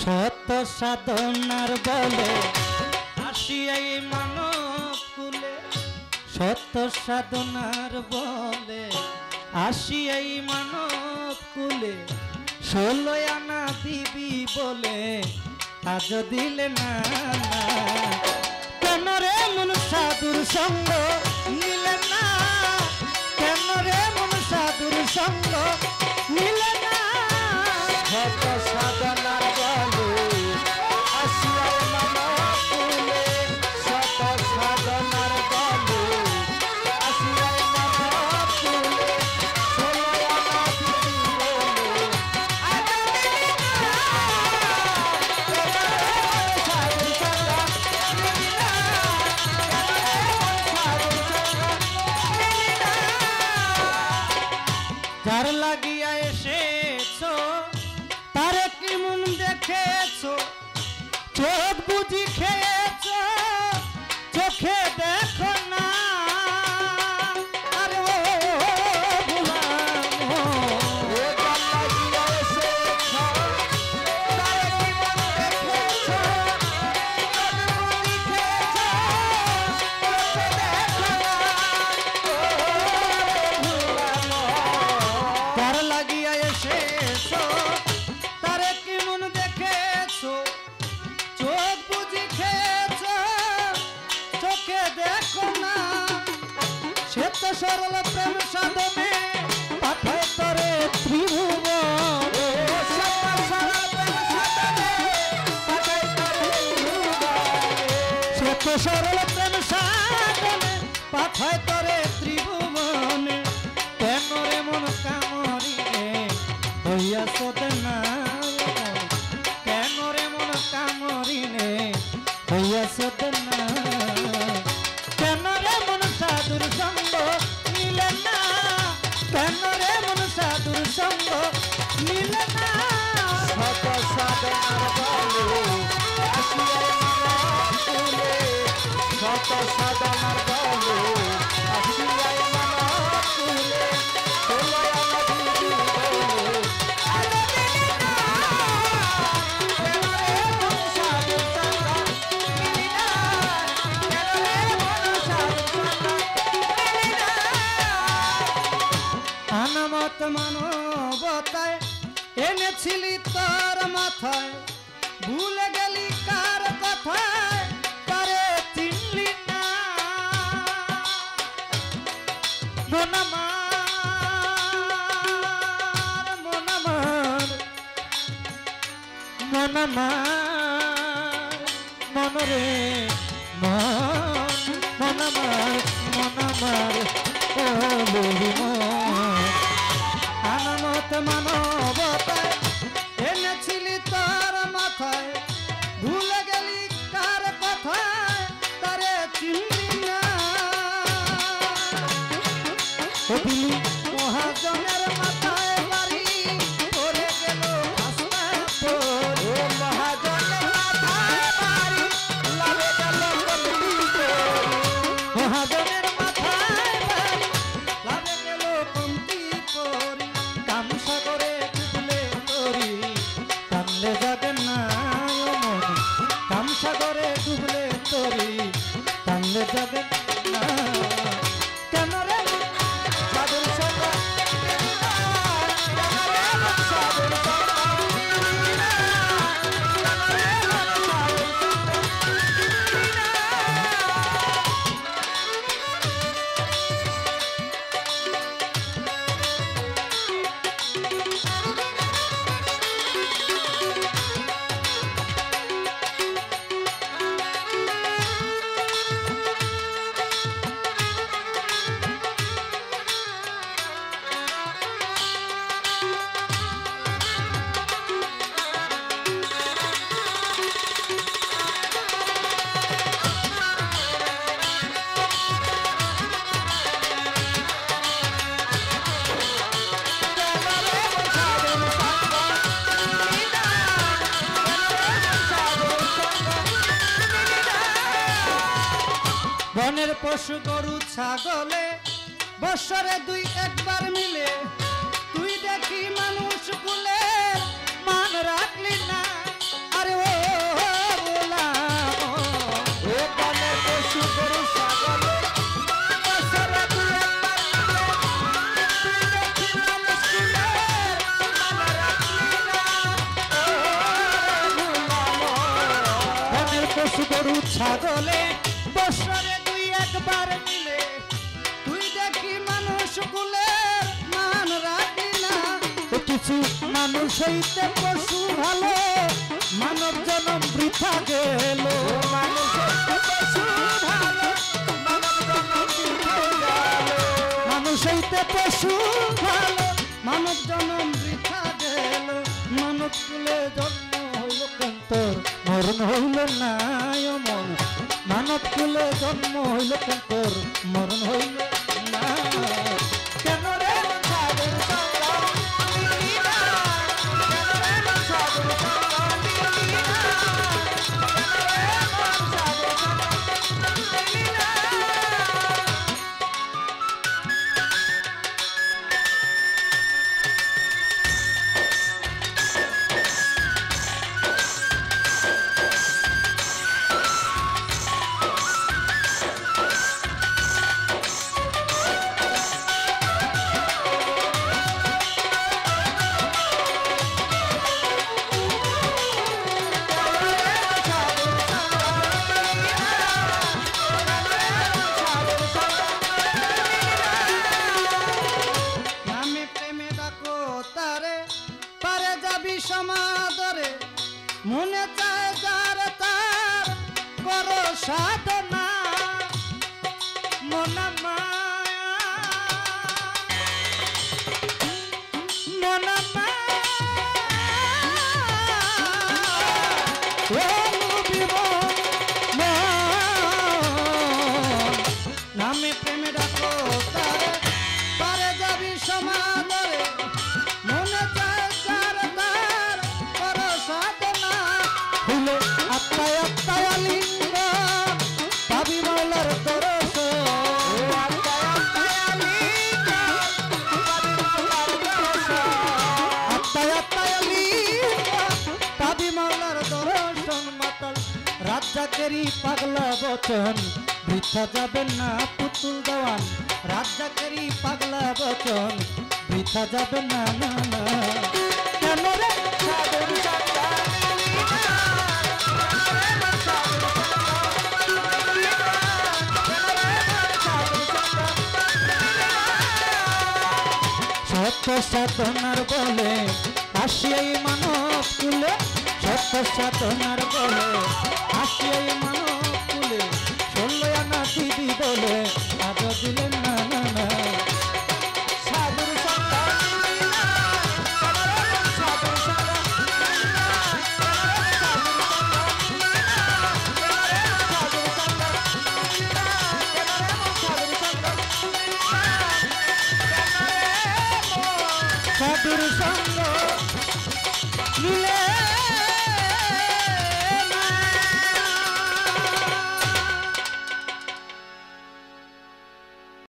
শত সাধনার বলে আসিয়াই মানব কুলে, শত সাধনার বলে আসিয়াই মানব কুলে, 16 আনা দিবি বলে আজ দিলে না। কেন রে মন সাধুর সঙ্গ নিলে না, কেন রে মন সাধুর সঙ্গ নিলে না। শত সাধনার বলে আসিয়াই মানব কুলে, শত সাধনার বলে আসিয়াই মানব কুলে, 16 আনা দিবি বলে আজ দিলে না। সাধুর সঙ্গ নিলি না, সাধুর সঙ্গ নিলি না। যার লাগিয়া এসেছো তারে কি মন দেখেছো, চোখ বুঝি খেয়েছো, চোখে দেখো না। আরে ও ভুলামো, যার লাগিয়া এসেছো তারে কি মন দেখেছো, চোখ বুঝি খেয়েছো, চোখে দেখো না। ও ভুলামো, যার লাগিয়া এসেছো তারে কি মন দেখেছো, চোখ বুঝি খেয়েছো, চোখে দেখো না। সে তো সরল প্রেম সাধনে পাঠায় তরে ত্রিভুবন, সে তো সরল প্রেম সাধনে পাঠায় তরে ত্রিভুবন, সে তো সরল প্রেম সাধনে পাঠায় তরে ত্রিভুবনে। কেন রে মন কামরিনে হইয়াছ না, কেন রে মন কামরিনে হইয়াছ না। কেন রে মন সাধুর সঙ্গ নিলে না, কেন রে মন সাধুর সঙ্গ নিলে না। শত সাধনার বলে আসিয়াই মানব কুলে, শত সাধনার বলে আসিয়াই মানব কুলে, 16 আনা দিবি বলে আজ দিলে না। কেন রে মন সাধুর সঙ্গ নিলি না, কেন রে মন সাধুর সঙ্গ নিলি না। আনামত মানবতায় এনেছিলি তোর মাথায়, ভুলে গেলি কার কথায় তারে চিনলি না। মন আমার, মন আমার, মন আমার, মন রে মন, মন আমার, মন আমার, ও বলি মন। আনামত মানবতায় এনেছিলি তোর মাথায়, ভুলে গেলি কার কথায় তারে চিনলি না। ও দিলি মহাজনের মাথায় বাড়ি পড়ে গেল আস্তাপর, ও মহাজনের মাথায় বাড়ি লাভে গেল কমতিপুর, মহাজনের মাথায় বাড়ি লাভে গেল কমতিপুর। কামসাগরে ডুবলে তরি কান্দে যাবে না ও মনি, কামসাগরে ডুবলে তরি কান্দে যাবে না। কেন রে সাধুর সঙ্গ নিলি না, কেন রে সাধুর সঙ্গ নিলি না, কেন রে সাধুর সঙ্গ নিলি না। বনের পশু গরু ছাগলে বছরে 2 একবার মিলে, তুই দেখি মানুষ কুলে মান রাখলি না। মানুষ গরু ছাগলে বছরে দুই একবার মিলে তুই দেখি মানুষ কুলের মান রাখি না কিছু মানুষ হইতে পশু ভালো মানব জনম বৃথা গেল মানুষ হইতে পশু ভালো মানব জনম বৃথা গেল মানুষ হইতে পশু ভালো মানব জনম বৃথা গেল মানব কুলে জন্ম হইল কেন্তর মরণ হইল না মন মানব কুলে জন্ম হইল কেন্তর মরণ হইল না কেন রে সাধুর সঙ্গ মিলি না কেন রে সাধুর সঙ্গ মিলি না কেন রে সাধুর সঙ্গ মিলি না সমাদরে মনে চায় যার তার করো সাধনা মন মায়া মন নামে প্রেমে ডাকো তারে পারে যাবি সমাদরে মনে চায় আত্মায় আত্মায় লিঙ্গ পাবি মাওলার দরস আত্মায় আত্মায় লিঙ্গ পাবি মাওলার দরস আত্মায় আত্মায় লিঙ্গ পাবি মাওলার দর্শন মাতাল রাজ্জাকেরই পাগলা বচন বৃথা যাবে না পুতুল দেওয়ান রাজ্জাকেরই পাগলা বচন বৃথা যাবে না না না কেন রে সাধুর সঙ্গ সত্য সাধনার বলে আসিয়াই মানব কুলে সত্য সাধনার বলে আসিয়াই মানব কুলে 16 আনা দিদি বলে আজ দিলেন না না না সাধুর সঙ্গ মিলি না সাধুর সঙ্গ মিলি না সাধুর সঙ্গ মিলি না সাধুর সঙ্গ মিলি না সাধুর সঙ্গ মিলি না সাধুর সঙ্গ